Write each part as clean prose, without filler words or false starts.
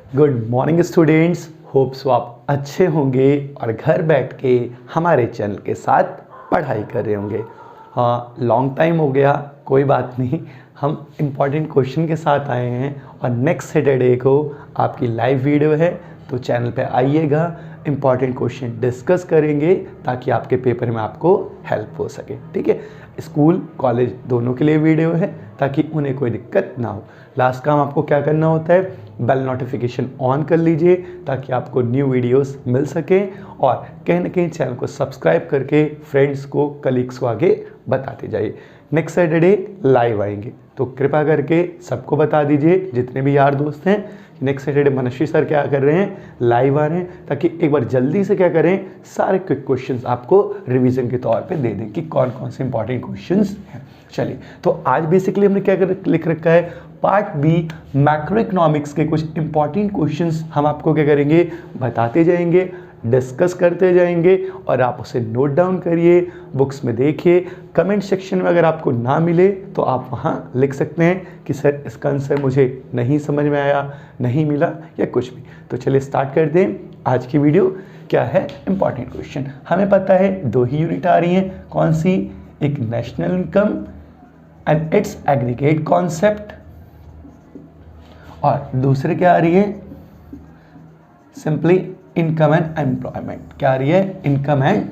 Good morning students. Hope so आप अच्छे होंगे और घर बैठ के हमारे चैनल के साथ पढ़ाई कर रहे होंगे। हाँ, लॉन्ग टाइम हो गया, कोई बात नहीं, हम इम्पॉर्टेंट क्वेश्चन के साथ आए हैं और नेक्स्ट सैटरडे को आपकी लाइव वीडियो है, तो चैनल पे आइएगा, इम्पॉर्टेंट क्वेश्चन डिस्कस करेंगे ताकि आपके पेपर में आपको हेल्प हो सके। ठीक है, स्कूल कॉलेज दोनों के लिए वीडियो है ताकि उन्हें कोई दिक्कत ना हो। लास्ट काम आपको क्या करना होता है, बेल नोटिफिकेशन ऑन कर लीजिए ताकि आपको न्यू वीडियोस मिल सके और कहीं ना कहीं चैनल को सब्सक्राइब करके फ्रेंड्स को कलीग्स को आगे बताते जाइए। नेक्स्ट सैटरडे लाइव आएंगे, तो कृपा करके सबको बता दीजिए, जितने भी यार दोस्त हैं, नेक्स्ट सैटरडे मनश्वी सर क्या कर रहे हैं, लाइव आ रहे हैं, ताकि एक बार जल्दी से क्या करें, सारे क्विक क्वेश्चंस आपको रिवीजन के तौर पे दे दें कि कौन कौन से इंपॉर्टेंट क्वेश्चंस हैं। चलिए, तो आज बेसिकली हमने क्या लिख रखा है, पार्ट बी मैक्रो इकोनॉमिक्स के कुछ इंपॉर्टेंट क्वेश्चंस हम आपको क्या करेंगे, बताते जाएंगे, डिस्कस करते जाएंगे और आप उसे नोट डाउन करिए, बुक्स में देखिए। कमेंट सेक्शन में अगर आपको ना मिले तो आप वहाँ लिख सकते हैं कि सर इसका आंसर मुझे नहीं समझ में आया, नहीं मिला या कुछ भी। तो चलिए स्टार्ट करते हैं आज की वीडियो। क्या है इंपॉर्टेंट क्वेश्चन, हमें पता है दो ही यूनिट आ रही हैं, कौन सी, एक national income and it's aggregate concept और दूसरे क्या आ रही है, सिंपली इनकम एंड अनएम्प्लॉयमेंट। क्या आ रही है, इनकम एंड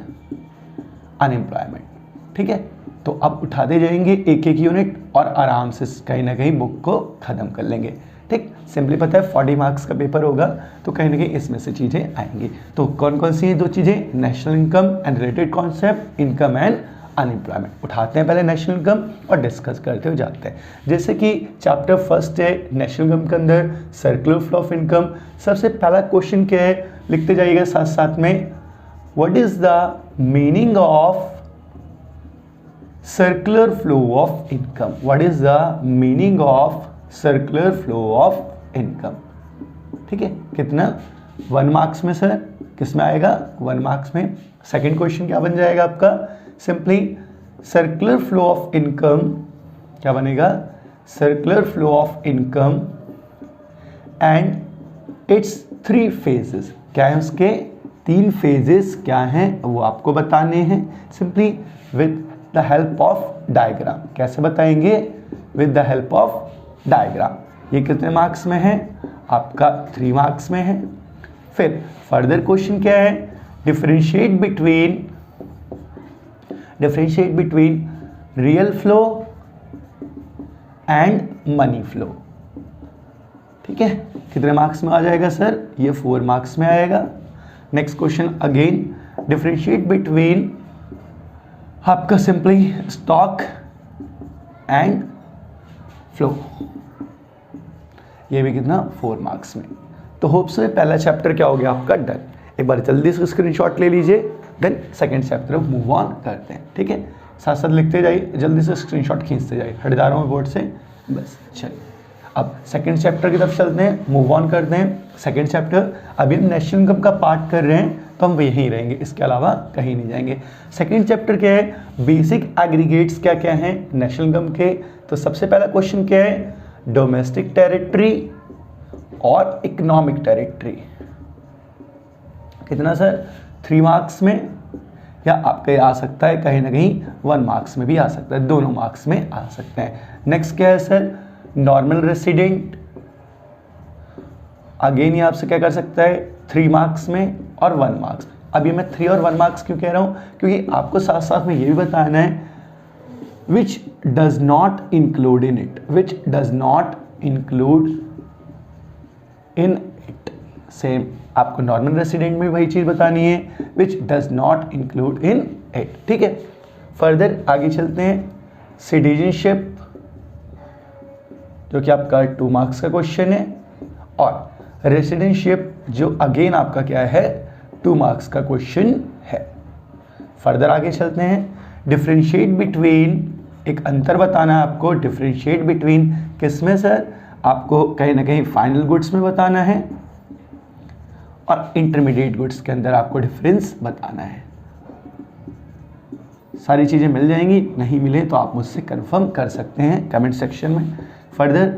अनएम्प्लॉयमेंट। ठीक है, तो अब उठाते जाएंगे एक एक यूनिट और आराम से कहीं ना कहीं बुक को ख़त्म कर लेंगे। ठीक, सिंपली पता है 40 मार्क्स का पेपर होगा, तो कहीं ना कहीं इसमें से चीज़ें आएंगी। तो कौन कौन सी हैं दो चीज़ें, national income and related concept, income and unemployment. उठाते हैं पहले नेशनल इनकम और डिस्कस करते हुए जाते हैं। जैसे कि चैप्टर फर्स्ट है नेशनल इनकम के अंदर सर्कुलर फ्लो ऑफ इनकम। सबसे पहला क्वेश्चन क्या है, लिखते जाइएगा साथ साथ में, what is the meaning of circular flow of income. What is the meaning of circular flow of income. ठीक है, कितना, 1 मार्क्स में सर, किस में आएगा, 1 मार्क्स में। सेकंड क्वेश्चन क्या बन जाएगा आपका, simply circular flow of income, क्या बनेगा, circular flow of income and it's 3 phases. क्या है उसके 3 फेजेस, क्या हैं वो आपको बताने हैं, simply with the help of diagram. कैसे बताएंगे, with the help of diagram. ये कितने मार्क्स में है, आपका 3 मार्क्स में है। फिर फर्दर क्वेश्चन क्या है, differentiate between real flow and money flow. ठीक है, कितने मार्क्स में आ जाएगा सर, ये 4 मार्क्स में आएगा। Next question again, differentiate between आपका सिंपली स्टॉक एंड फ्लो, ये भी कितना, 4 मार्क्स में। तो होप से पहला चैप्टर क्या हो गया आपका डन। एक बार जल्दी से स्क्रीनशॉट ले लीजिए, then second chapter move on करते हैं। ठीक है, साथ साथ लिखते जाइए, जल्दी से स्क्रीनशॉट खींचते जाइए, हट जा रहा हूँ बोर्ड से, बस। चलिए अब सेकंड चैप्टर की तरफ चलते हैं, मूव ऑन करते हैं। सेकंड चैप्टर, अभी हम नेशनल इनकम का पार्ट कर रहे हैं तो हम यहीं रहेंगे, इसके अलावा कहीं नहीं जाएंगे। सेकंड चैप्टर क्या है, बेसिक एग्रीगेट्स क्या क्या हैं नेशनल इनकम के। तो सबसे पहला क्वेश्चन क्या है, डोमेस्टिक टेरिटरी और इकोनॉमिक टेरिटरी। कितना सर, 3 मार्क्स में, या आपके आ सकता है कहीं ना कहीं 1 मार्क्स में भी आ सकता है, दोनों मार्क्स में आ सकते हैं। नेक्स्ट क्या है सर, नॉर्मल रेसिडेंट। अगेन ये आपसे क्या कर सकता है, 3 मार्क्स में और 1 मार्क्स। अभी मैं 3 और 1 मार्क्स क्यों कह रहा हूँ, क्योंकि आपको साथ साथ में ये भी बताना है which does not include in it, which does not include in it. Same आपको नॉर्मल रेसिडेंट में वही चीज़ बतानी है, which does not include in it. ठीक है, फर्दर आगे चलते हैं, सिटीजनशिप, जो कि आपका 2 मार्क्स का क्वेश्चन है, और रेसिडेंशिप जो अगेन आपका क्या है, 2 मार्क्स का क्वेश्चन है। फर्दर आगे चलते हैं, डिफरेंशिएट बिटवीन, एक अंतर बताना है आपको, डिफरेंशिएट बिटवीन किसमें सर, आपको कहीं ना कहीं फाइनल गुड्स में बताना है और इंटरमीडिएट गुड्स के अंदर आपको डिफरेंस बताना है। सारी चीज़ें मिल जाएंगी, नहीं मिले तो आप मुझसे कंफर्म कर सकते हैं कमेंट सेक्शन में। फर्दर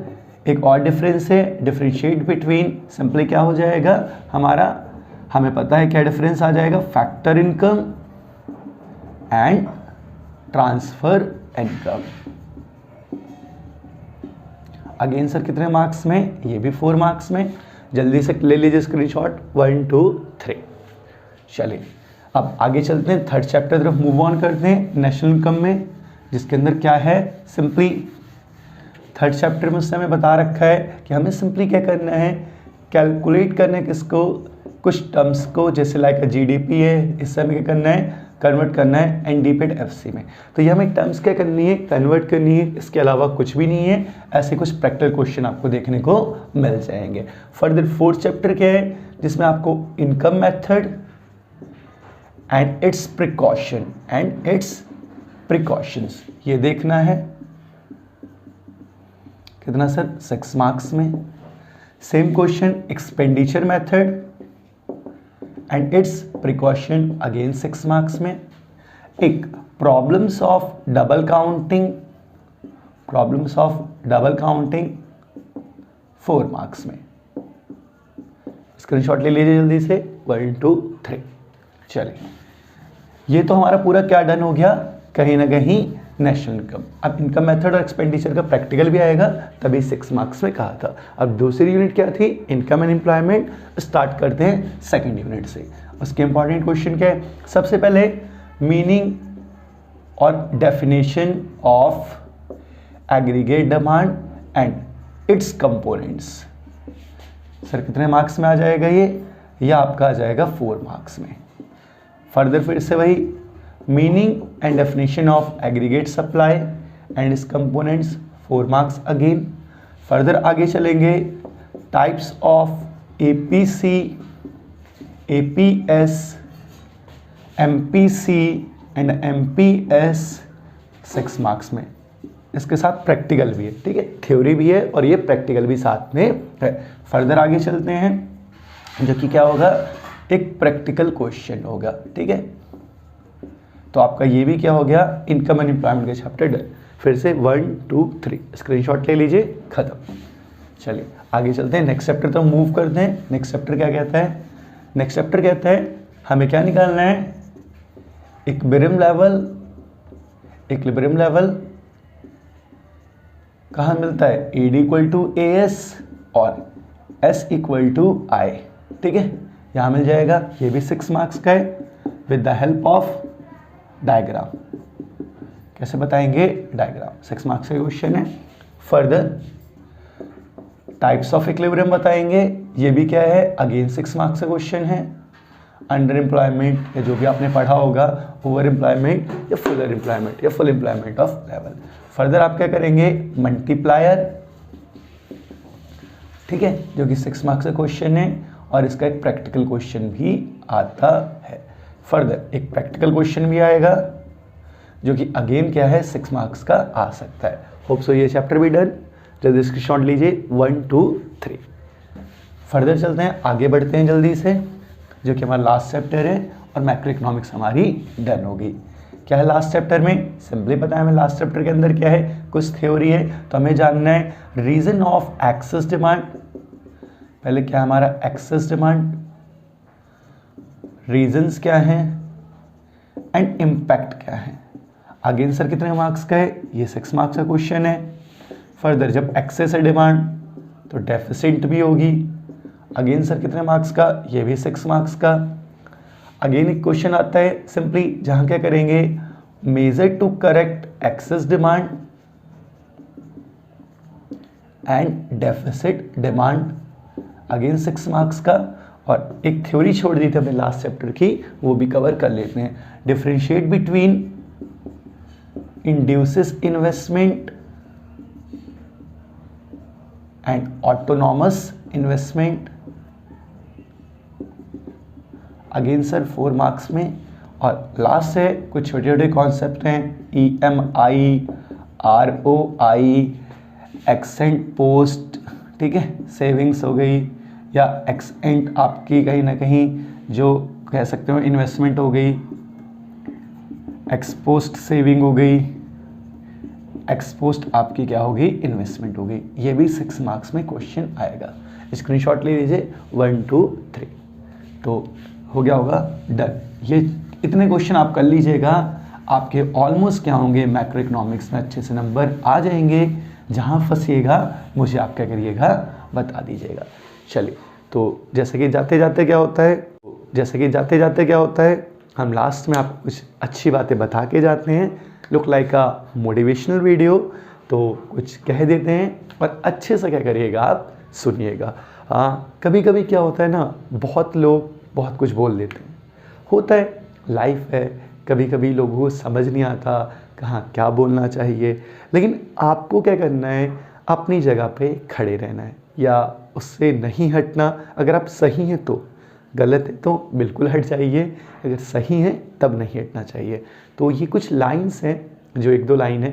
एक और डिफरेंस है, डिफरेंशिएट बिटवीन, सिंपली क्या हो जाएगा हमारा, हमें पता है क्या डिफरेंस आ जाएगा, factor income and transfer income. Again sir कितने मार्क्स में, ये भी 4 मार्क्स में। जल्दी से ले लीजिए स्क्रीनशॉट, 1 2 3। चलिए अब आगे चलते हैं, थर्ड चैप्टर तरफ मूव ऑन करते हैं, नेशनल इनकम में, जिसके अंदर क्या है, सिंपली थर्ड चैप्टर में उसने हमें बता रखा है कि हमें सिंपली क्या करना है, कैलकुलेट करना है किसको, कुछ टर्म्स को, जैसे लाइक जीडीपी है, इससे हमें क्या करना है, कन्वर्ट करना है एनडीपी एफसी में। तो ये हमें टर्म्स क्या करनी है, कन्वर्ट करनी है, इसके अलावा कुछ भी नहीं है। ऐसे कुछ प्रैक्टिकल क्वेश्चन आपको देखने को मिल जाएंगे। फर्दर फोर्थ चैप्टर क्या है, जिसमें आपको income method and it's precautions ये देखना है। कितना सर, 6 मार्क्स में। Same question expenditure method and it's precaution, again 6 marks में। एक problems of double counting 4 marks में। स्क्रीनशॉट ले लीजिए जल्दी से, 1 2 3। चलिए ये तो हमारा पूरा क्या डन हो गया, कहीं ना कहीं नेशनल इनकम। अब इनकम मेथड और एक्सपेंडिचर का प्रैक्टिकल भी आएगा, तभी 6 मार्क्स में कहा था। अब दूसरी यूनिट क्या थी, इनकम एंड एम्प्लॉयमेंट। स्टार्ट करते हैं सेकंड यूनिट से। उसके इंपॉर्टेंट क्वेश्चन क्या है, सबसे पहले मीनिंग और definition of aggregate demand and it's components. Sir कितने मार्क्स में आ जाएगा ये आपका आ जाएगा 4 मार्क्स में। फर्दर फिर से वही meaning and definition of aggregate supply and it's components, 4 marks again. Further आगे चलेंगे, types of APC, APS, MPC and MPS, 6 marks में। इसके साथ प्रैक्टिकल भी है, ठीक है, थ्योरी भी है और ये प्रैक्टिकल भी साथ में है। फर्दर आगे चलते हैं, जो कि क्या होगा, एक प्रैक्टिकल क्वेश्चन होगा, ठीक है। तो आपका ये भी क्या हो गया, इनकम एंड एम्प्लॉयमेंट का चैप्टर डन। फिर से 1 2 3 स्क्रीनशॉट ले लीजिए, खत्म। चलिए आगे चलते हैं, नेक्स्ट चैप्टर तो मूव करते हैं। नेक्स्ट चैप्टर क्या कहता है, नेक्स्ट चैप्टर कहता है हमें क्या निकालना है, इक्विलिब्रियम लेवल कहाँ मिलता है, AD इक्वल टू AS और S इक्वल टू I, ठीक है, यहाँ मिल जाएगा। ये भी 6 मार्क्स का है with the help of diagram. कैसे बताएंगे, डायग्राम, 6 मार्क्स का क्वेश्चन है। फर्दर टाइप्स ऑफ इक्विलिब्रियम बताएंगे, ये भी क्या है, अगेन 6 मार्क्स का क्वेश्चन है। अंडर एम्प्लॉयमेंट या जो भी आपने पढ़ा होगा, ओवर एम्प्लॉयमेंट या फुल एम्प्लॉयमेंट या full employment of level. Further आप क्या करेंगे, मल्टीप्लायर, ठीक है, जो कि 6 मार्क्स का क्वेश्चन है और इसका एक प्रैक्टिकल क्वेश्चन भी आता है। फर्दर एक प्रैक्टिकल क्वेश्चन भी आएगा जो कि अगेन क्या है, 6 मार्क्स का आ सकता है। होप सो ये चैप्टर भी डन। जल्दी स्क्रीनशॉट लीजिए, 1 2 3। फर्दर चलते हैं, आगे बढ़ते हैं जल्दी से, जो कि हमारा लास्ट चैप्टर है और मैक्रो इकोनॉमिक्स हमारी डन होगी। क्या है लास्ट चैप्टर में, सिंपली पता है हमें लास्ट चैप्टर के अंदर क्या है, कुछ थ्योरी है। तो हमें जानना है रीजन ऑफ एक्सेस डिमांड। पहले क्या हमारा एक्सेस डिमांड, रीजंस क्या हैं एंड इम्पैक्ट क्या है। अगेन सर कितने मार्क्स का है, ये 6 मार्क्स का क्वेश्चन है। फर्दर जब एक्सेस है डिमांड तो डेफिसिट भी होगी। अगेन सर कितने मार्क्स का, ये भी 6 मार्क्स का। अगेन एक क्वेश्चन आता है सिंपली, जहां क्या करेंगे, measure to correct excess demand and deficit demand, again 6 marks का। और एक थ्योरी छोड़ दी थी हमने लास्ट चैप्टर की, वो भी कवर कर लेते हैं। Differentiate between induces investment and autonomous investment, again sir 4 marks में। और लास्ट है कुछ छोटे छोटे कॉन्सेप्ट हैं, EMI, ROI, एक्सेंट पोस्ट, ठीक है, सेविंग्स हो गई, या एक्सेंट आपकी कहीं ना कहीं जो कह सकते हो इन्वेस्टमेंट हो गई, एक्सपोस्ट सेविंग हो गई, एक्सपोस्ट आपकी क्या होगी, इन्वेस्टमेंट होगी। ये भी 6 मार्क्स में क्वेश्चन आएगा। स्क्रीनशॉट ले लीजिए 1 2 3। तो हो गया होगा डन। ये इतने क्वेश्चन आप कर लीजिएगा, आपके ऑलमोस्ट क्या होंगे, मैक्रो इकोनॉमिक्स में अच्छे से नंबर आ जाएंगे। जहाँ फंसिएगा मुझे आप क्या करिएगा, बता दीजिएगा। चलिए, तो जैसे कि जाते जाते क्या होता है, हम लास्ट में आपको कुछ अच्छी बातें बता के जाते हैं। Look like a motivational video, तो कुछ कह देते हैं और अच्छे से क्या करिएगा, आप सुनिएगा। कभी कभी क्या होता है ना, बहुत लोग बहुत कुछ बोल देते हैं, होता है, लाइफ है, कभी कभी लोगों को समझ नहीं आता कहाँ क्या बोलना चाहिए। लेकिन आपको क्या करना है, अपनी जगह पे खड़े रहना है या उससे नहीं हटना। अगर आप सही हैं तो, गलत है तो बिल्कुल हट जाइए, अगर सही है तब नहीं हटना चाहिए। तो ये कुछ लाइंस हैं, जो 1 2 लाइन है